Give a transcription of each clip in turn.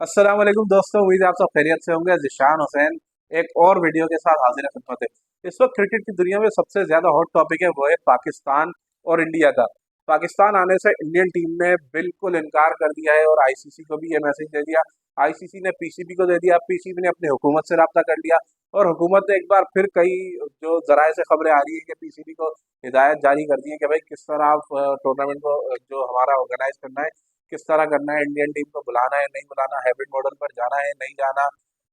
अस्सलाम वालेकुम दोस्तों, उम्मीद है आप सब खैरियत से होंगे। जिशान हुसैन एक और वीडियो के साथ हाजिर खिदमत है। इस वक्त क्रिकेट की दुनिया में सबसे ज्यादा हॉट टॉपिक है, वो है पाकिस्तान और इंडिया का। पाकिस्तान आने से इंडियन टीम ने बिल्कुल इनकार कर दिया है और आईसीसी को भी ये मैसेज दे दिया। आईसीसी ने पीसीबी को दे दिया, पीसीबी ने अपनी हुकूमत से रब्ता कर लिया और हुकूमत ने एक बार फिर कई जो जराये से खबरें आ रही है कि पीसीबी को हिदायत जारी कर दी है कि भाई किस तरह आप टूर्नामेंट को जो हमारा ऑर्गेनाइज करना है, किस तरह करना है, इंडियन टीम को बुलाना है नहीं बुलाना, हाइब्रिड मॉडल पर जाना है नहीं जाना।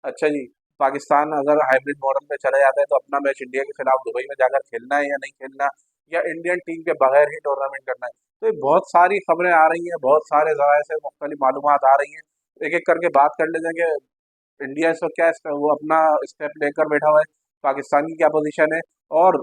अच्छा जी, पाकिस्तान अगर हाइब्रिड मॉडल पे चला जाता है तो अपना मैच इंडिया के खिलाफ दुबई में जाकर खेलना है या नहीं खेलना, या इंडियन टीम के बगैर ही टूर्नामेंट करना है। तो ये बहुत सारी खबरें आ रही हैं, बहुत सारे जराये से मुख्तलिफ मालूमात आ रही हैं। एक एक करके बात कर लेते हैं कि इंडिया इस वक्त क्या वो अपना स्टेप लेकर बैठा हुआ है, पाकिस्तान की क्या पोजीशन है और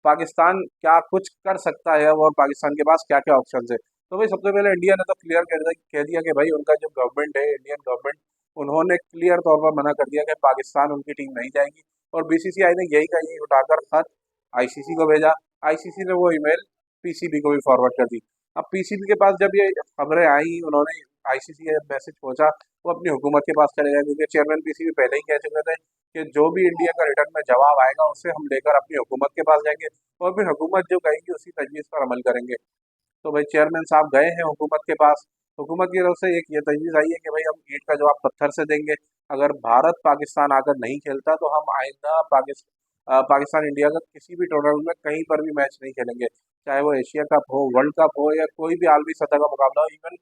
पाकिस्तान क्या कुछ कर सकता है और पाकिस्तान के पास क्या क्या ऑप्शन है। तो भाई सबसे पहले इंडिया ने तो क्लियर कह दिया कि भाई उनका जो गवर्नमेंट है, इंडियन गवर्नमेंट, उन्होंने क्लियर तौर पर मना कर दिया कि पाकिस्तान उनकी टीम नहीं जाएगी। और बीसीसीआई ने यही का यही उठाकर खत आईसीसी को भेजा। आईसीसी ने वो ईमेल पीसीबी को भी फॉरवर्ड कर दी। अब पीसीबी के पास जब ये खबरें आई, उन्होंने आईसीसी का मैसेज पहुंचा, वो अपनी हुकूमत के पास चले गए, क्योंकि चेयरमैन पीसीबी पहले ही कह चुके थे कि जो भी इंडिया का रिटर्न में जवाब आएगा उसे हम लेकर अपनी हुकूमत के पास जाएंगे और फिर हुकूमत जो कहेगी उसी तजवीज़ पर अमल करेंगे। तो भाई चेयरमैन साहब गए हैं हुकूमत के पास। हुकूमत की तरफ से एक ये तजवीज़ आई है कि भाई हम ईंट का जवाब पत्थर से देंगे। अगर भारत पाकिस्तान आकर नहीं खेलता तो हम आइंदा पाकिस्तान इंडिया का किसी भी टूर्नामेंट में कहीं पर भी मैच नहीं खेलेंगे, चाहे वो एशिया कप हो, वर्ल्ड कप हो, या कोई भी आलमी सतह का मुकाबला हो। इवन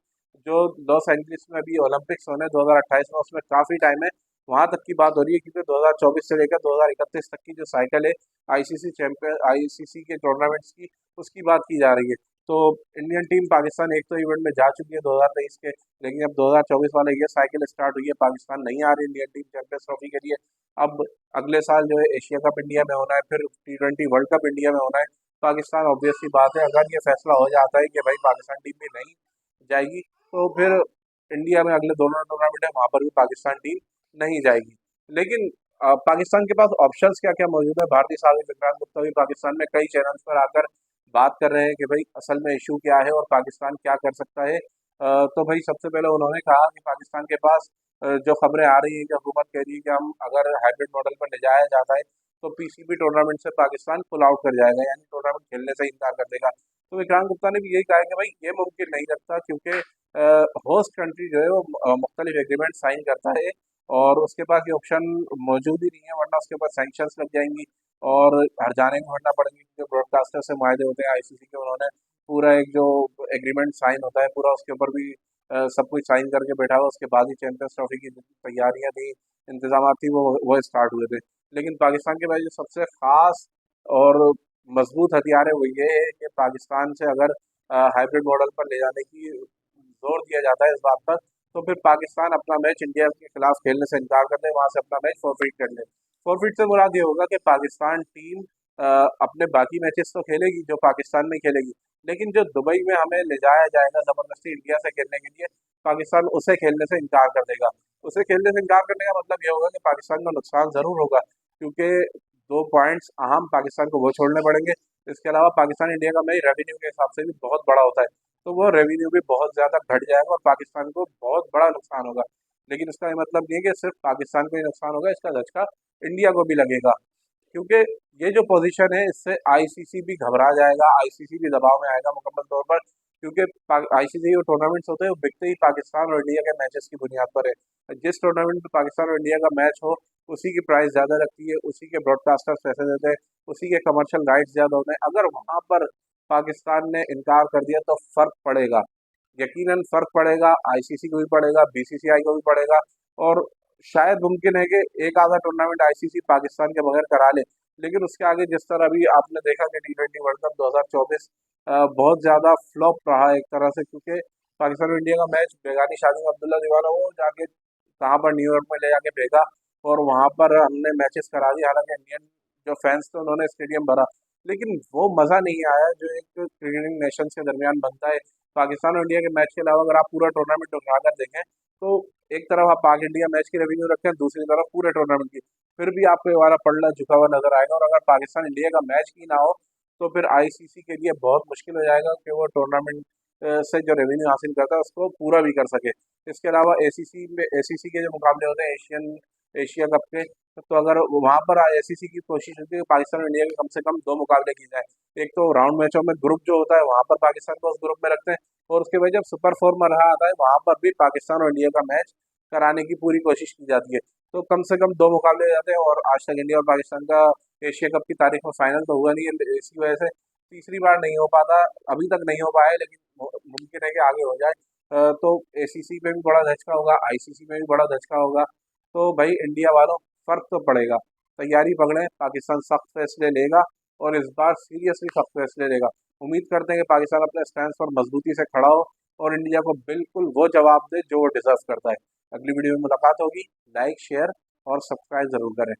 जो लॉस एंजलिस में अभी ओलंपिक्स होने 2028 में, उसमें काफ़ी टाइम है, वहां तक की बात हो रही है, क्योंकि 2024 से लेकर 2031 तक की जो साइकिल है आईसीसी चैंपियन, आईसीसी के टूर्नामेंट्स की, उसकी बात की जा रही है। तो इंडियन टीम पाकिस्तान एक तो इवेंट में जा चुकी है 2023 के, लेकिन अब 2024 वाला ये साइकिल स्टार्ट हुई है, पाकिस्तान नहीं आ रही इंडियन टीम चैंपियंस ट्रॉफी के लिए। अब अगले साल जो है एशिया कप इंडिया में होना है, फिर T20 वर्ल्ड कप इंडिया में होना है। पाकिस्तान ऑब्वियस सी बात है, अगर ये फैसला हो जाता है कि भाई पाकिस्तान टीम भी नहीं जाएगी, तो फिर इंडिया में अगले दोनों टूर्नामेंट है, वहां पर भी पाकिस्तान टीम नहीं जाएगी। लेकिन पाकिस्तान के पास ऑप्शंस क्या क्या मौजूद है। भारतीय सागर विक्रांत गुप्ता भी पाकिस्तान में कई चैनल्स पर आकर बात कर रहे हैं कि भाई असल में इशू क्या है और पाकिस्तान क्या कर सकता है। तो भाई सबसे पहले उन्होंने कहा कि पाकिस्तान के पास जो खबरें आ रही हैं कि हुकूमत कह रही है कि हम अगर हाइब्रिड मॉडल पर ले जाया जाता है तो पीसीबी टूर्नामेंट से पाकिस्तान पुल आउट कर जाएगा, यानी टूर्नामेंट खेलने से इनकार कर देगा। तो विक्रांत गुप्ता ने भी यही कहा है कि भाई ये मुमकिन नहीं लगता, क्योंकि होस्ट कंट्री जो है वो मुख्तलिफ एग्रीमेंट साइन करता है और उसके पास ये ऑप्शन मौजूद ही नहीं है, वरना उसके पास सैंक्शंस लग जाएंगी और हरजाने में भरना पड़ेंगे, क्योंकि ब्रॉडकास्टर से मायदे होते हैं आईसीसी के। उन्होंने पूरा एक जो एग्रीमेंट साइन होता है पूरा, उसके ऊपर भी सब कुछ साइन करके बैठा हुआ, उसके बाद ही चैंपियंस ट्रॉफी की तैयारियां थी, इंतजाम थी, वो स्टार्ट हुए थे। लेकिन पाकिस्तान के पास जो सबसे खास और मजबूत हथियार है वो ये है कि पाकिस्तान से अगर हाइब्रिड मॉडल पर ले जाने की जोर दिया जाता है इस बात पर, तो फिर पाकिस्तान अपना मैच इंडिया के खिलाफ खेलने से इनकार कर दे, वहां से अपना मैच फॉरफिट कर ले। फॉरफिट से मुराद ये होगा कि पाकिस्तान टीम अपने बाकी मैचेस तो खेलेगी जो पाकिस्तान में खेलेगी, लेकिन जो दुबई में हमें ले जाया जाएगा जबरदस्ती इंडिया से खेलने के लिए, पाकिस्तान उसे खेलने से इनकार कर देगा। उसे खेलने से इनकार करने का मतलब ये होगा कि पाकिस्तान का नुकसान जरूर होगा, क्योंकि 2 पॉइंट्स अहम पाकिस्तान को वो छोड़ने पड़ेंगे। इसके अलावा पाकिस्तान इंडिया का मैच रेवेन्यू के हिसाब से भी बहुत बड़ा होता है, तो वो रेवेन्यू भी बहुत ज़्यादा घट जाएगा और पाकिस्तान को बहुत बड़ा नुकसान होगा। लेकिन इसका ये मतलब नहीं है कि सिर्फ पाकिस्तान को ही नुकसान होगा, इसका झटका इंडिया को भी लगेगा, क्योंकि ये जो पोजीशन है इससे आईसीसी भी घबरा जाएगा, आईसीसी भी दबाव में आएगा मुकम्मल तौर पर, क्योंकि आईसीसी जो टूर्नामेंट्स होते हैं वो बिकते ही पाकिस्तान और इंडिया के मैचेस की बुनियाद पर है। जिस टूर्नामेंट में पाकिस्तान और इंडिया का मैच हो उसी की प्राइस ज़्यादा रखती है, उसी के ब्रॉडकास्टर्स पैसे देते हैं, उसी के कमर्शियल राइट्स ज़्यादा होते हैं। अगर वहाँ पर पाकिस्तान ने इनकार कर दिया तो फ़र्क पड़ेगा, यकीनन फ़र्क पड़ेगा, आईसीसी को भी पड़ेगा, बीसीसीआई को भी पड़ेगा। और शायद मुमकिन है कि एक आधा टूर्नामेंट आईसीसी पाकिस्तान के बगैर करा ले, लेकिन उसके आगे जिस तरह अभी आपने देखा कि T20 वर्ल्ड कप 2024 बहुत ज़्यादा फ्लॉप रहा एक तरह से, क्योंकि पाकिस्तान और इंडिया का मैच बेगानी शादी में अब्दुल्ला दीवाना वो जाके कहाँ पर न्यूयॉर्क में ले जाके भेजा और वहाँ पर हमने मैचेस करा दिए। हालांकि इंडियन जो फैंस थे उन्होंने स्टेडियम भरा, लेकिन वो मज़ा नहीं आया जो एक क्रिकेटिंग नेशंस के दरमियान बनता है। पाकिस्तान और इंडिया के मैच के अलावा अगर आप पूरा टूर्नामेंट उठा कर देखें, तो एक तरफ आप पाक इंडिया मैच की रेवेन्यू रखें, दूसरी तरफ पूरे टूर्नामेंट की, फिर भी आपको ये वाला पलड़ा झुका हुआ नजर आएगा। और अगर पाकिस्तान इंडिया का मैच ही ना हो तो फिर आईसीसी के लिए बहुत मुश्किल हो जाएगा कि वो टूर्नामेंट से जो रेवेन्यू हासिल करता है उसको पूरा भी कर सके। इसके अलावा एसीसी के जो मुकाबले होते हैं एशिया कप के, तो अगर वहाँ पर एसीसी की कोशिश होती है कि पाकिस्तान और इंडिया के कम से कम 2 मुकाबले की जाए। एक तो राउंड मैचों में ग्रुप जो होता है वहाँ पर पाकिस्तान को उस ग्रुप में रखते हैं, और उसके बाद जब सुपर 4 मरहा आता है वहाँ पर भी पाकिस्तान और इंडिया का मैच कराने की पूरी कोशिश की जाती है। तो कम से कम 2 मुकाबले हो जाते हैं, और आज तक इंडिया और पाकिस्तान का एशिया कप की तारीख में फाइनल तो हुआ नहीं है, इसी वजह से तीसरी बार नहीं हो पाता, अभी तक नहीं हो पाया है, लेकिन मुमकिन है कि आगे हो जाए। तो एसीसी में भी बड़ा धचका होगा, आईसीसी में भी बड़ा धचका होगा। तो भाई इंडिया वालों, फर्क तो पड़ेगा। तैयारी पकड़ें, पाकिस्तान सख्त फैसले लेगा, और इस बार सीरियसली सख्त फैसले लेगा। उम्मीद करते हैं कि पाकिस्तान अपने स्टैंड पर मजबूती से खड़ा हो और इंडिया को बिल्कुल वो जवाब दे जो वो डिजर्व करता है। अगली वीडियो में मुलाकात होगी। लाइक, शेयर और सब्सक्राइब जरूर करें।